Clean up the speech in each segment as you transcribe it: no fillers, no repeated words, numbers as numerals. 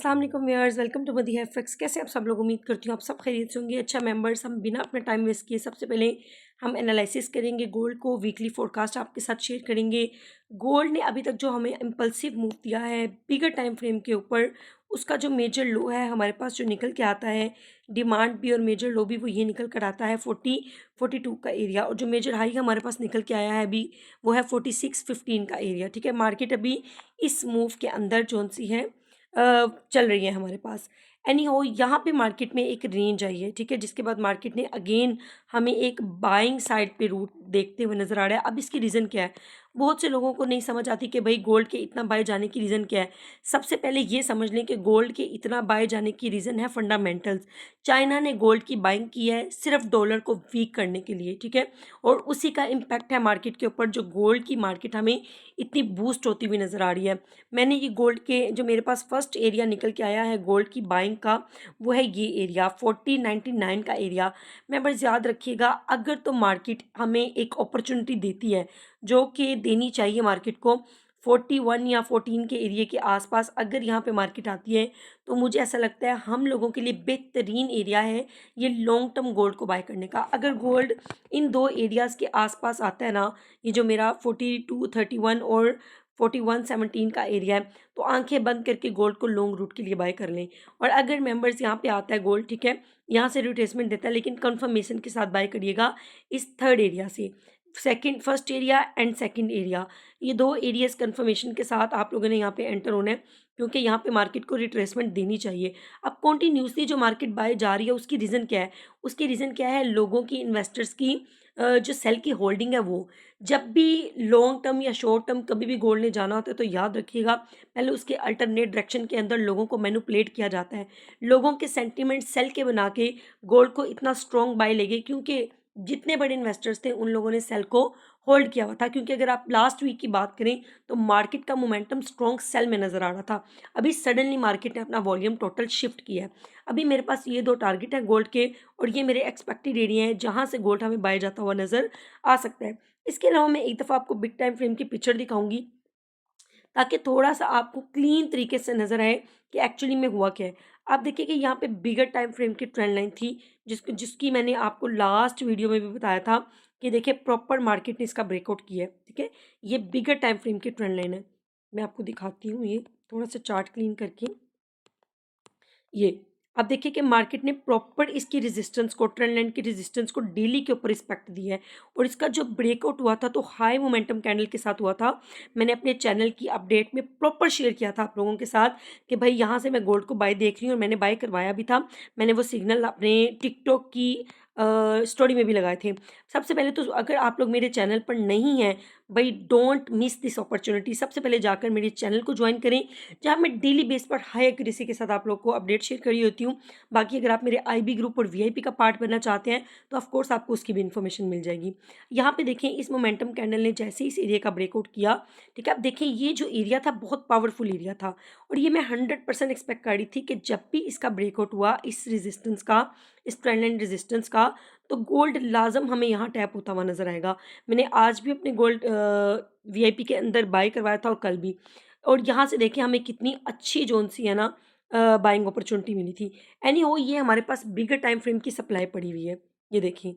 अस्सलाम वालेकुम viewers, welcome to मदी एफएक्स। कैसे आप सब लोग? उम्मीद करती हूँ आप सब खैरियत से होंगे। अच्छा मेंबर्स, हम बिना अपना टाइम वेस्ट किए सबसे पहले हम एनालिसिस करेंगे गोल्ड को। वीकली फोरकास्ट आपके साथ शेयर करेंगे। गोल्ड ने अभी तक जो हमें इम्पल्सिव मूव दिया है बिगर टाइम फ्रेम के ऊपर, उसका जो मेजर लो है हमारे पास जो निकल के आता है, डिमांड भी और मेजर लो भी वो ये निकल कर आता है 42 का एरिया। और जो मेजर हाई हमारे पास निकल के आया है अभी वो है 4615 का एरिया। ठीक है, मार्केट अभी इस मूव के अंदर जोन सी है चल रही है हमारे पास। एनी हो, यहाँ पे मार्केट में एक रेंज आई है, ठीक है, जिसके बाद मार्केट ने अगेन हमें एक बाइंग साइड पे रूट देखते हुए नज़र आ रहा है। अब इसकी रीज़न क्या है? बहुत से लोगों को नहीं समझ आती कि भाई गोल्ड के इतना बाय जाने की रीज़न क्या है। सबसे पहले ये समझ लें कि गोल्ड के इतना बाय जाने की रीज़न है फंडामेंटल्स। चाइना ने गोल्ड की बाइंग की है सिर्फ डॉलर को वीक करने के लिए, ठीक है, और उसी का इम्पैक्ट है मार्केट के ऊपर, जो गोल्ड की मार्केट हमें इतनी बूस्ट होती हुई नज़र आ रही है। मैंने ये गोल्ड के जो मेरे पास फर्स्ट एरिया निकल के आया है गोल्ड की बाइंग का, वो है ये एरिया 4099 का एरिया। मैं बस याद रखिएगा, अगर तो मार्केट हमें एक अपॉर्चुनिटी देती है जो कि देनी चाहिए मार्केट को, 41 या 14 के एरिया के आसपास अगर यहाँ पे मार्केट आती है, तो मुझे ऐसा लगता है हम लोगों के लिए बेहतरीन एरिया है ये लॉन्ग टर्म गोल्ड को बाय करने का। अगर गोल्ड इन दो एरियाज़ के आसपास आता है ना, ये जो मेरा 4231 और 4117 का एरिया है, तो आंखें बंद करके गोल्ड को लॉन्ग रूट के लिए बाय कर लें। और अगर मेंबर्स यहाँ पे आता है गोल्ड, ठीक है, यहाँ से रिट्रेसमेंट देता है, लेकिन कंफर्मेशन के साथ बाय करिएगा इस थर्ड एरिया से। Second, first area and second area, ये दो एरियाज कंफर्मेशन के साथ आप लोगों ने यहाँ पे एंटर होना है, क्योंकि यहाँ पे मार्केट को रिट्रेसमेंट देनी चाहिए। अब कॉन्टीन्यूसली जो मार्केट बाय जा रही है उसकी रीज़न क्या है? उसकी रीज़न क्या है? लोगों की, इन्वेस्टर्स की जो सेल की होल्डिंग है वो। जब भी लॉन्ग टर्म या शॉर्ट टर्म कभी भी गोल्ड ने जाना होता है, तो याद रखिएगा पहले उसके अल्टरनेट डायरेक्शन के अंदर लोगों को मैनिपुलेट किया जाता है। लोगों के सेंटीमेंट सेल के बना के गोल्ड को इतना स्ट्रॉन्ग बाय ले गए, क्योंकि जितने बड़े इन्वेस्टर्स थे उन लोगों ने सेल को होल्ड किया हुआ था। क्योंकि अगर आप लास्ट वीक की बात करें तो मार्केट का मोमेंटम स्ट्रॉन्ग सेल में नज़र आ रहा था। अभी सडनली मार्केट ने अपना वॉल्यूम टोटल शिफ्ट किया है। अभी मेरे पास ये दो टारगेट है गोल्ड के, और ये मेरे एक्सपेक्टेड एरिया हैं जहाँ से गोल्ड हमें बाय जाता हुआ नज़र आ सकता है। इसके अलावा मैं एक दफ़ा आपको बिग टाइम फ्रेम की पिक्चर दिखाऊंगी, ताकि थोड़ा सा आपको क्लीन तरीके से नज़र आए कि एक्चुअली में हुआ क्या है। आप देखिए कि यहाँ पे बिगर टाइम फ्रेम की ट्रेंड लाइन थी, जिसकी मैंने आपको लास्ट वीडियो में भी बताया था कि देखिए प्रॉपर मार्केट ने इसका ब्रेकआउट किया है, ठीक है। ये बिगर टाइम फ्रेम की ट्रेंड लाइन है। मैं आपको दिखाती हूँ ये थोड़ा सा चार्ट क्लीन करके। ये अब देखिए कि मार्केट ने प्रॉपर इसकी रेजिस्टेंस को, ट्रेंड लाइन की रेजिस्टेंस को डेली के ऊपर रिस्पेक्ट दी है, और इसका जो ब्रेकआउट हुआ था तो हाई मोमेंटम कैंडल के साथ हुआ था। मैंने अपने चैनल की अपडेट में प्रॉपर शेयर किया था आप लोगों के साथ कि भाई यहाँ से मैं गोल्ड को बाय देख रही हूँ, और मैंने बाय करवाया भी था। मैंने वो सिग्नल अपने टिकटॉक की स्टोरी में भी लगाए थे। सबसे पहले तो अगर आप लोग मेरे चैनल पर नहीं हैं, भाई डोंट मिस दिस अपॉर्चुनिटी। सबसे पहले जाकर मेरे चैनल को ज्वाइन करें, जहाँ मैं डेली बेस पर हाई एक्यूरेसी के साथ आप लोग को अपडेट शेयर करी होती हूँ। बाकी अगर आप मेरे आईबी ग्रुप और वीआईपी का पार्ट बनना चाहते हैं तो ऑफ कोर्स आपको उसकी भी इन्फॉर्मेशन मिल जाएगी। यहाँ पे देखें, इस मोमेंटम कैंडल ने जैसे इस एरिया का ब्रेकआउट किया, ठीक है, अब देखें ये जो एरिया था बहुत पावरफुल एरिया था, और ये मैं 100% एक्सपेक्ट कर रही थी कि जब भी इसका ब्रेकआउट हुआ इस रेजिस्टेंस का, इस ट्रेंड लाइन रेजिस्टेंस का, तो गोल्ड लाजम हमें यहाँ टैप होता हुआ नजर आएगा। मैंने आज भी अपने गोल्ड वीआईपी के अंदर बाय करवाया था, और कल भी। और यहाँ से देखें हमें कितनी अच्छी जोन सी है ना बाइंग अपॉर्चुनिटी मिली थी। एनी हो, ये हमारे पास बिगर टाइम फ्रेम की सप्लाई पड़ी हुई है। ये देखिए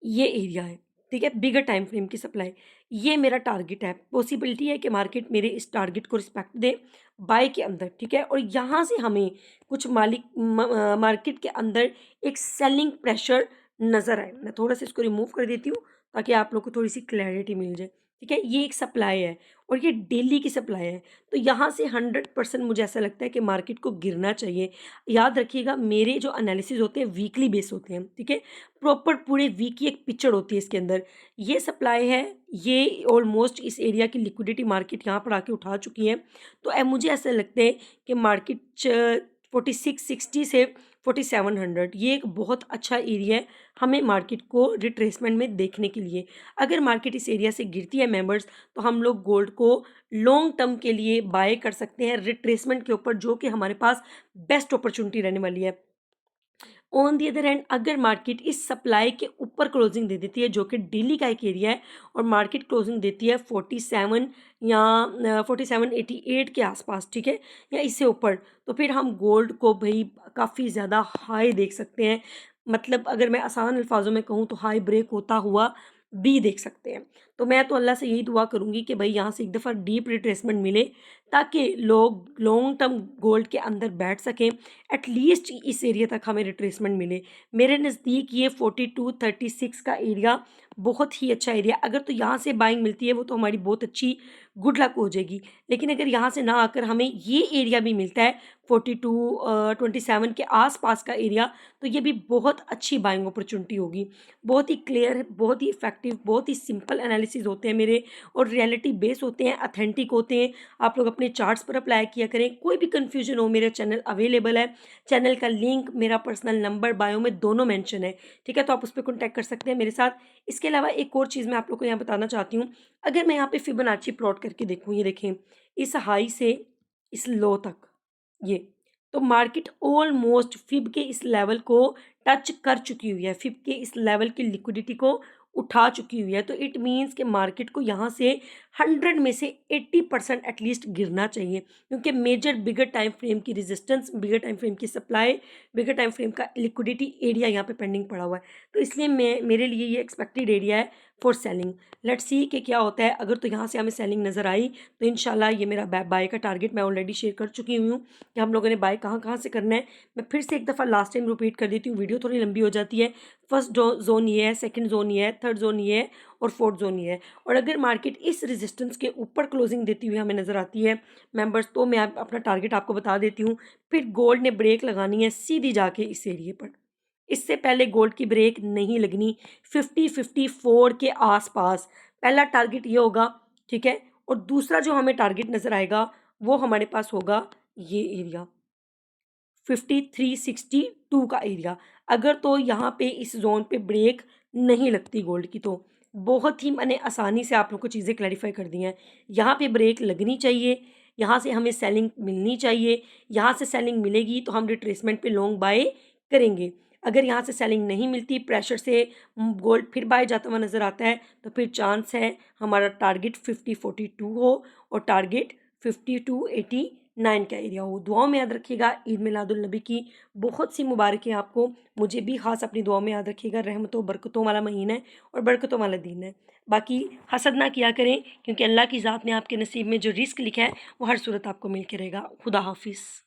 ये एरिया है, ठीक है, बिगर टाइम फ्रेम की सप्लाई। ये मेरा टारगेट है। पॉसिबिलिटी है कि मार्केट मेरे इस टारगेट को रिस्पेक्ट दे बाय के अंदर, ठीक है, और यहाँ से हमें कुछ मार्केट के अंदर एक सेलिंग प्रेशर नज़र आए। मैं थोड़ा सा इसको रिमूव कर देती हूँ ताकि आप लोग को थोड़ी सी क्लैरिटी मिल जाए, ठीक है। ये एक सप्लाई है, और ये डेली की सप्लाई है, तो यहाँ से 100% मुझे ऐसा लगता है कि मार्केट को गिरना चाहिए। याद रखिएगा मेरे जो एनालिसिस होते हैं वीकली बेस होते हैं, ठीक है, प्रॉपर पूरे वीक की एक पिक्चर होती है इसके अंदर। ये सप्लाई है, ये ऑलमोस्ट इस एरिया की लिक्विडिटी मार्केट यहाँ पर आके उठा चुकी है। तो मुझे ऐसा लगता है कि मार्केट 4660 से 4700 ये एक बहुत अच्छा एरिया है हमें मार्केट को रिट्रेसमेंट में देखने के लिए। अगर मार्केट इस एरिया से गिरती है मेंबर्स, तो हम लोग गोल्ड को लॉन्ग टर्म के लिए बाय कर सकते हैं रिट्रेसमेंट के ऊपर, जो कि हमारे पास बेस्ट अपॉर्चुनिटी रहने वाली है। ऑन दी अदर हैंड अगर मार्केट इस सप्लाई के ऊपर क्लोजिंग दे देती है, जो कि डेली का एक एरिया है, और मार्केट क्लोजिंग देती है 47 या 4788 के आसपास, ठीक है, या इससे ऊपर, तो फिर हम गोल्ड को भाई काफ़ी ज़्यादा हाई देख सकते हैं। मतलब अगर मैं आसान अल्फाजों में कहूँ तो हाई ब्रेक होता हुआ भी देख सकते हैं। तो मैं तो अल्लाह से यही दुआ करूँगी कि भाई यहाँ से एक दफ़ा डीप रिट्रेसमेंट मिले, ताकि लोग लॉन्ग टर्म गोल्ड के अंदर बैठ सकें, एटलीस्ट इस एरिया तक हमें रिट्रेसमेंट मिले। मेरे नज़दीक ये 4236 का एरिया बहुत ही अच्छा एरिया, अगर तो यहाँ से बाइंग मिलती है वो तो हमारी बहुत अच्छी गुड लक हो जाएगी। लेकिन अगर यहाँ से ना आकर हमें ये एरिया भी मिलता है 27 के आसपास का एरिया, तो ये भी बहुत अच्छी बाइंग अपॉर्चुनिटी होगी। बहुत ही क्लियर, बहुत ही इफेक्टिव, बहुत ही सिंपल एनालिसिस होते हैं मेरे, और रियलिटी बेस होते हैं, अथेंटिक होते हैं। आप लोग अपने चार्ट्स पर अप्लाई किया करें। कोई भी कन्फ्यूजन हो, मेरा चैनल अवेलेबल है। चैनल का लिंक, मेरा पर्सनल नंबर बायो में दोनों मेंशन है, ठीक है, तो आप उस पर कॉन्टैक्ट कर सकते हैं मेरे साथ। इसके अलावा एक और चीज़ मैं आप लोग को यहाँ बताना चाहती हूँ। अगर मैं यहाँ पे फिबोनाची प्लॉट करके देखूँ, ये देखें, इस हाई से इस लो तक, ये तो मार्केट ऑलमोस्ट फिब के इस लेवल को टच कर चुकी हुई है, फिब के इस लेवल की लिक्विडिटी को उठा चुकी हुई है। तो इट मीन्स कि मार्केट को यहाँ से 100 में से 80% एटलीस्ट गिरना चाहिए, क्योंकि मेजर बिगर टाइम फ्रेम की रेजिस्टेंस, बिगर टाइम फ्रेम की सप्लाई, बिगर टाइम फ्रेम का लिक्विडिटी एरिया यहाँ पे पेंडिंग पड़ा हुआ है। तो इसलिए मेरे लिए ये एक्सपेक्टेड एरिया है फॉर सेलिंग। लेट्स सी कि क्या होता है। अगर तो यहाँ से हमें सेलिंग नज़र आई तो इंशाल्लाह ये मेरा बाय का टारगेट मैं ऑलरेडी शेयर कर चुकी हुई हूँ कि हम लोगों ने बाय कहाँ कहाँ से करना है। मैं फिर से एक दफ़ा लास्ट टाइम रिपीट कर देती हूँ, वीडियो थोड़ी लंबी हो जाती है। फर्स्ट जोन ये है, सेकंड जोन ये है, थर्ड जोन ये है, और फोर्थ जोन ये है। और अगर मार्केट इस रेजिस्टेंस के ऊपर क्लोजिंग देती हुई हमें नज़र आती है मेंबर्स, तो मैं अपना टारगेट आपको बता देती हूँ। फिर गोल्ड ने ब्रेक लगानी है सीधी जाके इस एरिए पर। इससे पहले गोल्ड की ब्रेक नहीं लगनी 50-54 के आसपास। पहला टारगेट ये होगा, ठीक है, और दूसरा जो हमें टारगेट नज़र आएगा वो हमारे पास होगा ये एरिया 5362 का एरिया। अगर तो यहाँ पे इस जोन पे ब्रेक नहीं लगती गोल्ड की, तो बहुत ही मैंने आसानी से आप लोग को चीज़ें क्लैरिफाई कर दी हैं। यहाँ पे ब्रेक लगनी चाहिए, यहाँ से हमें सेलिंग मिलनी चाहिए। यहाँ से सेलिंग मिलेगी तो हम रिट्रेसमेंट पे लॉन्ग बाय करेंगे। अगर यहाँ से सेलिंग नहीं मिलती, प्रेशर से गोल्ड फिर बाय जाता हुआ नज़र आता है, तो फिर चांस है हमारा टारगेट 5042 हो और टारगेट 5289 का एरिया हो। दुआओं में याद रखिएगा। ईद मिलादुल नबी की बहुत सी मुबारकें आपको। मुझे भी ख़ास अपनी दुआओं में याद रखिएगा। रहमतों बरकतों वाला महीना है और बरकतों वाला दिन है। बाकी हसद ना किया करें, क्योंकि अल्लाह की ज़ात ने आपके नसीब में जो रिस्क लिखा है वो हर सूरत आपको मिल के रहेगा। खुदा हाफिज़।